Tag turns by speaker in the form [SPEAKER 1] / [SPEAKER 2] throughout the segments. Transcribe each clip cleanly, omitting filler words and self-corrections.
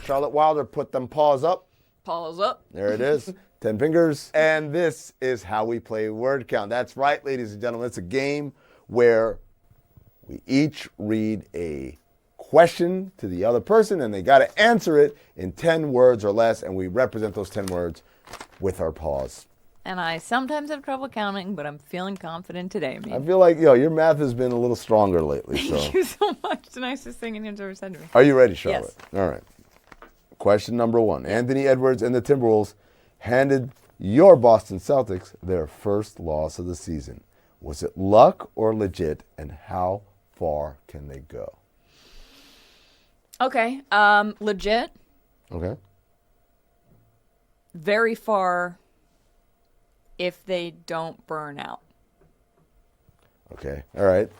[SPEAKER 1] Charlotte Wilder, put them paws up.
[SPEAKER 2] Paws up.
[SPEAKER 1] There it is. 10 fingers. And this is how we play word count. That's right, ladies and gentlemen. It's a game where we each read a question to the other person, and they got to answer it in 10 words or less, and we represent those 10 words with our paws.
[SPEAKER 2] And I sometimes have trouble counting, but I'm feeling confident today, Amin.
[SPEAKER 1] I feel like, your math has been a little stronger lately.
[SPEAKER 2] Thank you so much. The nicest thing anyone's ever said to me.
[SPEAKER 1] Are you ready, Charlotte?
[SPEAKER 2] Yes.
[SPEAKER 1] All right. Question number 1. Anthony Edwards and the Timberwolves handed your Boston Celtics their first loss of the season. Was it luck or legit, and how far can they go?
[SPEAKER 2] Okay. Legit.
[SPEAKER 1] Okay.
[SPEAKER 2] Very far if they don't burn out.
[SPEAKER 1] Okay. All right.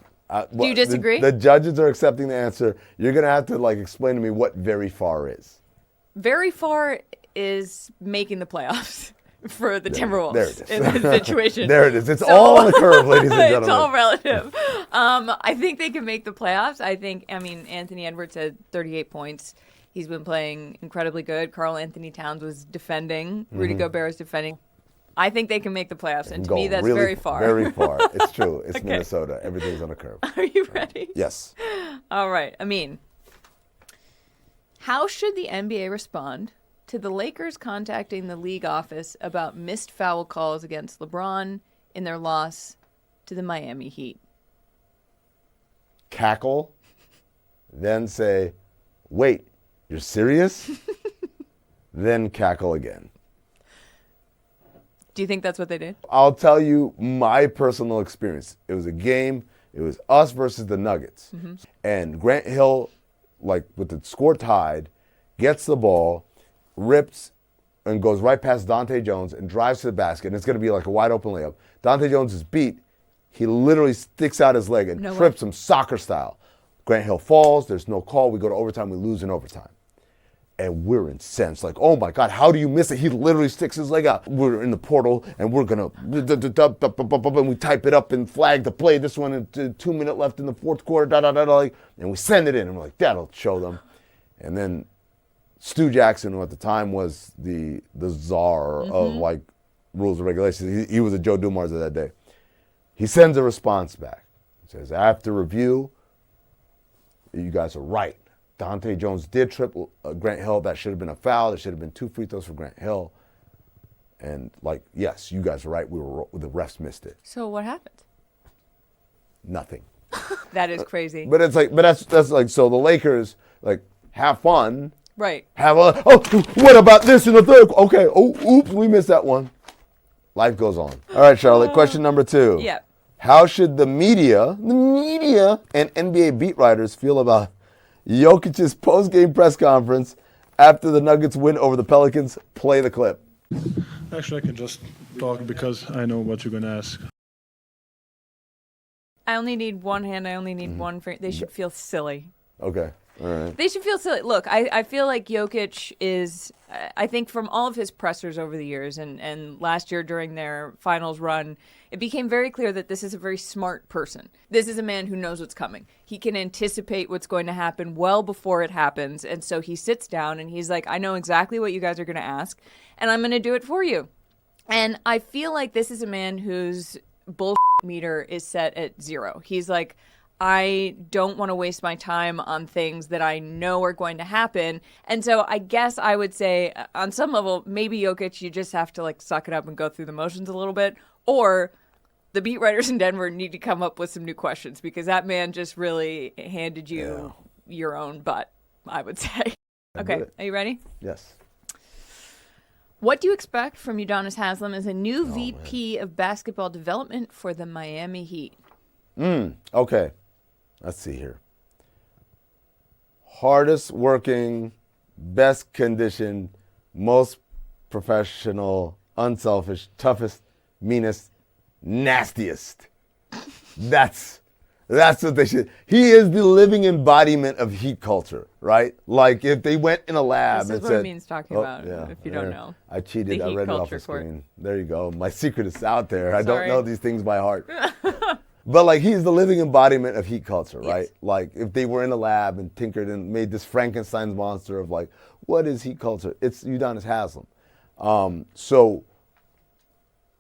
[SPEAKER 2] Do you disagree?
[SPEAKER 1] The judges are accepting the answer. You're going to have to explain to me what very far is.
[SPEAKER 2] Very far is making the playoffs for the Timberwolves.
[SPEAKER 1] There it is.
[SPEAKER 2] In this situation.
[SPEAKER 1] There it is. It's all on the curve, ladies and gentlemen.
[SPEAKER 2] It's all relative. I think they can make the playoffs. Anthony Edwards had 38 points. He's been playing incredibly good. Karl Anthony Towns was defending. Rudy Gobert is defending. I think they can make the playoffs, and to me, that's
[SPEAKER 1] really
[SPEAKER 2] very far.
[SPEAKER 1] Very far. It's true. It's
[SPEAKER 2] Okay.
[SPEAKER 1] Minnesota. Everything's on a curve.
[SPEAKER 2] Are you ready?
[SPEAKER 1] Yes.
[SPEAKER 2] All right. Amin, how should the NBA respond to the Lakers contacting the league office about missed foul calls against LeBron in their loss to the Miami Heat?
[SPEAKER 1] Cackle, then say, wait, you're serious? Then cackle again.
[SPEAKER 2] Do you think that's what they did?
[SPEAKER 1] I'll tell you my personal experience. It was a game. It was us versus the Nuggets. And Grant Hill, with the score tied, gets the ball, rips, and goes right past Dante Jones and drives to the basket. And it's going to be like a wide open layup. Dante Jones is beat. He literally sticks out his leg and trips him soccer style. Grant Hill falls. There's no call. We go to overtime. We lose in overtime. And we're incensed. Oh, my God, how do you miss it? He literally sticks his leg out. We're in the portal, and we're going to, and we type it up and flag the play. This one, 2 minutes left in the fourth quarter, and we send it in. And we're like, that'll show them. And then Stu Jackson, who at the time was the czar of, rules and regulations, he was a Joe Dumars of that day. He sends a response back. He says, after review, you guys are right. Dante Jones did trip Grant Hill. That should have been a foul. There should have been 2 free throws for Grant Hill. And yes, you guys are right. The refs missed it.
[SPEAKER 2] So what happened?
[SPEAKER 1] Nothing.
[SPEAKER 2] That is crazy.
[SPEAKER 1] But that's so the Lakers have fun.
[SPEAKER 2] Right.
[SPEAKER 1] What about this in the third? Okay. Oops, we missed that one. Life goes on. All right, Charlotte. Question number 2.
[SPEAKER 2] Yeah.
[SPEAKER 1] How should the media and NBA beat writers feel about Jokic's post-game press conference after the Nuggets win over the Pelicans? Play the clip.
[SPEAKER 3] Actually, I can just talk because I know what you're going to ask.
[SPEAKER 2] I only need one hand. I only need one finger. They should feel silly.
[SPEAKER 1] Okay. All right.
[SPEAKER 2] They should feel silly. Look, I feel like Jokic is, I think from all of his pressers over the years and last year during their finals run, it became very clear that this is a very smart person. This is a man who knows what's coming. He can anticipate what's going to happen well before it happens. And so he sits down and he's like, I know exactly what you guys are going to ask, and I'm going to do it for you. And I feel like this is a man whose bullshit meter is set at 0. He's like, I don't want to waste my time on things that I know are going to happen. And so I guess I would say on some level, maybe Jokic, you just have to suck it up and go through the motions a little bit. Or the beat writers in Denver need to come up with some new questions because that man just really handed you your own butt, I would say. Okay, are you ready?
[SPEAKER 1] Yes.
[SPEAKER 2] What do you expect from Udonis Haslem as a new VP of basketball development for the Miami Heat?
[SPEAKER 1] Okay. Let's see here. Hardest working, best conditioned, most professional, unselfish, toughest, meanest, nastiest. That's what they should. He is the living embodiment of Heat culture, right? If they went in a lab
[SPEAKER 2] this is
[SPEAKER 1] and
[SPEAKER 2] what
[SPEAKER 1] said,
[SPEAKER 2] Amin's talking about, if you don't know.
[SPEAKER 1] I cheated.
[SPEAKER 2] The
[SPEAKER 1] I
[SPEAKER 2] Heat
[SPEAKER 1] read it off
[SPEAKER 2] culture
[SPEAKER 1] the
[SPEAKER 2] court.
[SPEAKER 1] screen. There you go. My secret is out there. I
[SPEAKER 2] Sorry.
[SPEAKER 1] don't know these things by heart. But like he's the living embodiment of Heat culture, right?
[SPEAKER 2] Yes.
[SPEAKER 1] Like if they were in a lab and tinkered and made this Frankenstein's monster of like, what is Heat culture? It's Udonis Haslem. So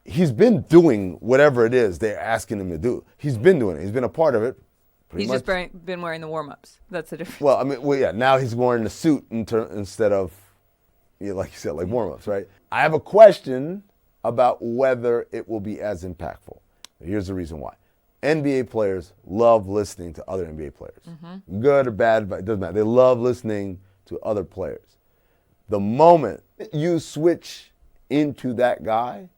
[SPEAKER 1] he's been doing whatever it is they're asking him to do. He's been doing it. He's been a part of it.
[SPEAKER 2] He's just been wearing the warm-ups. That's the difference.
[SPEAKER 1] Well, I mean, yeah. Now he's wearing a suit instead of, like you said, like warm-ups, right? I have a question about whether it will be as impactful. Here's the reason why. NBA players love listening to other NBA players. Good or bad, but it doesn't matter. They love listening to other players. The moment you switch into that guy,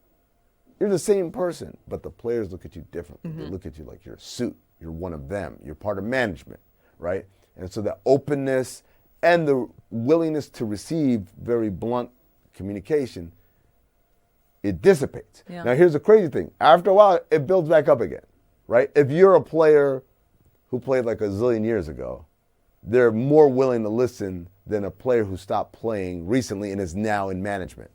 [SPEAKER 1] you're the same person, but the players look at you differently. They look at you like you're a suit. You're one of them. You're part of management, right? And so that openness and the willingness to receive very blunt communication, it dissipates.
[SPEAKER 2] Yeah.
[SPEAKER 1] Now, here's the crazy thing. After a while, it builds back up again, right? If you're a player who played like a zillion years ago, they're more willing to listen than a player who stopped playing recently and is now in management,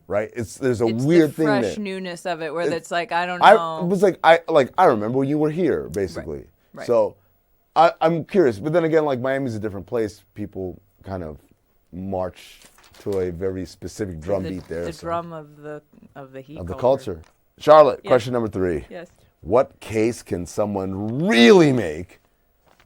[SPEAKER 1] right? There's a weird thing there.
[SPEAKER 2] It's the fresh newness of it where it's like, I don't know.
[SPEAKER 1] It was like I remember when you were here, basically.
[SPEAKER 2] Right.
[SPEAKER 1] So I'm curious, but then again, like Miami's a different place. People kind of march to a very specific drum beat there.
[SPEAKER 2] The drum of the Heat
[SPEAKER 1] of the culture. Charlotte, question number 3.
[SPEAKER 2] Yes.
[SPEAKER 1] What case can someone really make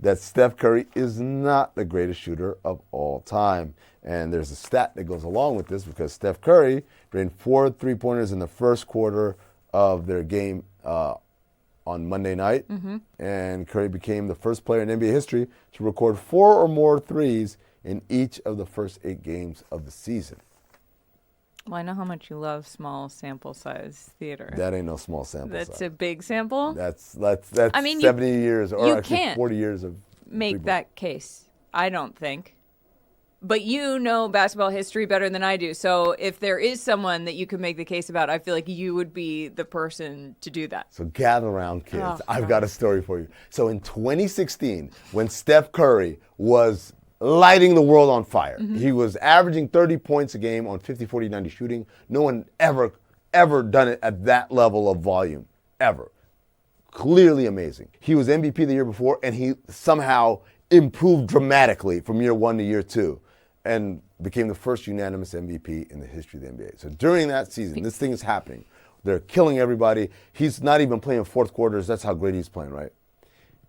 [SPEAKER 1] that Steph Curry is not the greatest shooter of all time? And there's a stat that goes along with this because Steph Curry drained 4 3-pointers in the first quarter of their game on Monday night. And Curry became the first player in NBA history to record 4 or more threes in each of the first 8 games of the season.
[SPEAKER 2] Well, I know how much you love small sample size theater.
[SPEAKER 1] That ain't no small sample size.
[SPEAKER 2] That's a big sample.
[SPEAKER 1] That's
[SPEAKER 2] I mean,
[SPEAKER 1] 70 years, or
[SPEAKER 2] you
[SPEAKER 1] actually
[SPEAKER 2] can't
[SPEAKER 1] 40 years of
[SPEAKER 2] make that case, I don't think. But you know basketball history better than I do. So if there is someone that you could make the case about, I feel like you would be the person to do that.
[SPEAKER 1] So gather around, kids.
[SPEAKER 2] Oh,
[SPEAKER 1] I've got a story for you. So in 2016, when Steph Curry was lighting the world on fire, he was averaging 30 points a game on 50, 40, 90 shooting. No one ever done it at that level of volume, ever. Clearly amazing. He was MVP the year before, and he somehow improved dramatically from year 1 to year 2 and became the first unanimous MVP in the history of the NBA. So during that season, this thing is happening. They're killing everybody. He's not even playing fourth quarters. That's how great he's playing, right?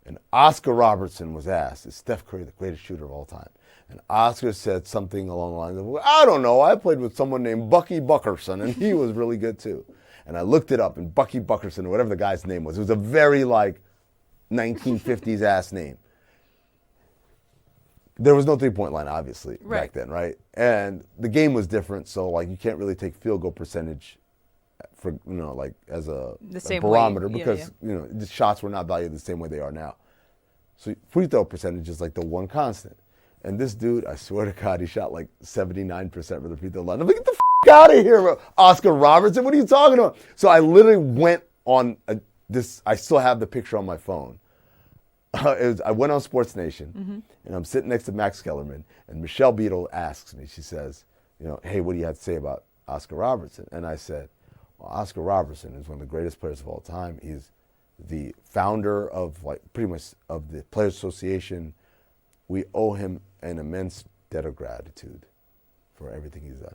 [SPEAKER 1] And Oscar Robertson was asked, is Steph Curry the greatest shooter of all time? And Oscar said something along the lines of, well, I don't know. I played with someone named Bucky Buckerson, and he was really good too. And I looked it up, and Bucky Buckerson, or whatever the guy's name was, it was a very, 1950s ass name. There was no three-point line, obviously, back then, right? And the game was different, so, you can't really take field goal percentage for, as a barometer because, the shots were not valued the same way they are now. So free throw percentage is the one constant. And this dude, I swear to God, he shot 79% for the free throw line. I'm like, get the out of here, Oscar Robertson. What are you talking about? So I literally went on I still have the picture on my phone. I went on Sports Nation, and I'm sitting next to Max Kellerman, and Michelle Beadle asks me, she says, hey, what do you have to say about Oscar Robertson? And I said, well, Oscar Robertson is one of the greatest players of all time. He's the founder of pretty much of the Players Association. We owe him an immense debt of gratitude for everything he's done.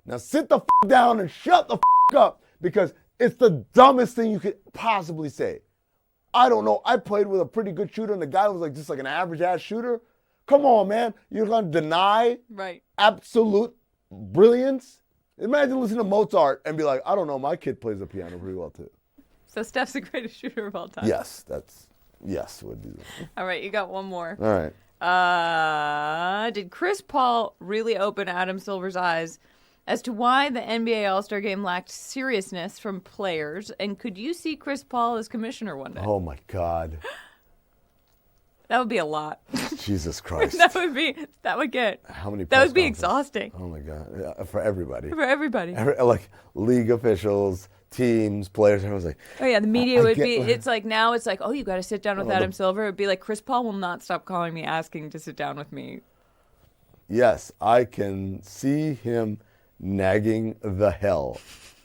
[SPEAKER 1] Now sit the down and shut the up, because it's the dumbest thing you could possibly say. I don't know. I played with a pretty good shooter, and the guy was just an average-ass shooter. Come on, man. You're going to deny absolute brilliance? Imagine listening to Mozart and be like, I don't know, my kid plays the piano pretty well, too.
[SPEAKER 2] So Steph's the greatest shooter of all time.
[SPEAKER 1] Yes, would be that.
[SPEAKER 2] All right, you got one more.
[SPEAKER 1] All right.
[SPEAKER 2] Did Chris Paul really open Adam Silver's eyes as to why the NBA All-Star Game lacked seriousness from players? And could you see Chris Paul as commissioner one day?
[SPEAKER 1] Oh, my God.
[SPEAKER 2] That would be a lot.
[SPEAKER 1] Jesus Christ.
[SPEAKER 2] That would get.
[SPEAKER 1] How many?
[SPEAKER 2] That would be exhausting.
[SPEAKER 1] Oh, my God. For everybody.
[SPEAKER 2] For everybody.
[SPEAKER 1] League officials, teams, players. Everyone's like,
[SPEAKER 2] oh, yeah. The media would be, now it's oh, you got to sit down with Adam Silver. It'd be like, Chris Paul will not stop calling me asking to sit down with me.
[SPEAKER 1] Yes, I can see him nagging the hell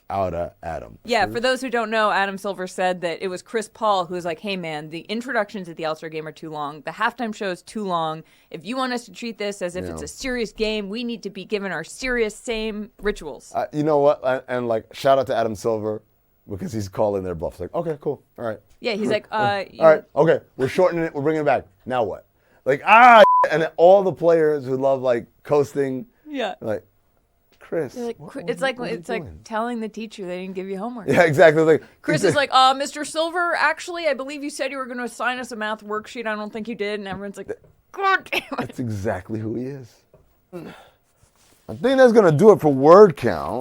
[SPEAKER 1] out of Adam.
[SPEAKER 2] Yeah, for those who don't know, Adam Silver said that it was Chris Paul who was like, hey, man, the introductions at the All-Star game are too long. The halftime show is too long. If you want us to treat this as if it's a serious game, we need to be given our serious same rituals.
[SPEAKER 1] You know what? And like, shout out to Adam Silver because he's calling their bluffs. Like, okay, cool. All right.
[SPEAKER 2] Yeah, he's like,
[SPEAKER 1] all right, okay. We're shortening it. We're bringing it back. Now what? Like, and then all the players who love like coasting.
[SPEAKER 2] Yeah.
[SPEAKER 1] Like, Chris.
[SPEAKER 2] It's like telling the teacher they didn't give you homework.
[SPEAKER 1] Yeah, exactly. Like
[SPEAKER 2] Chris is like, Mr. Silver, actually, I believe you said you were going to assign us a math worksheet. I don't think you did. And everyone's like, God damn it.
[SPEAKER 1] That's exactly who he is. I think that's going to do it for word count.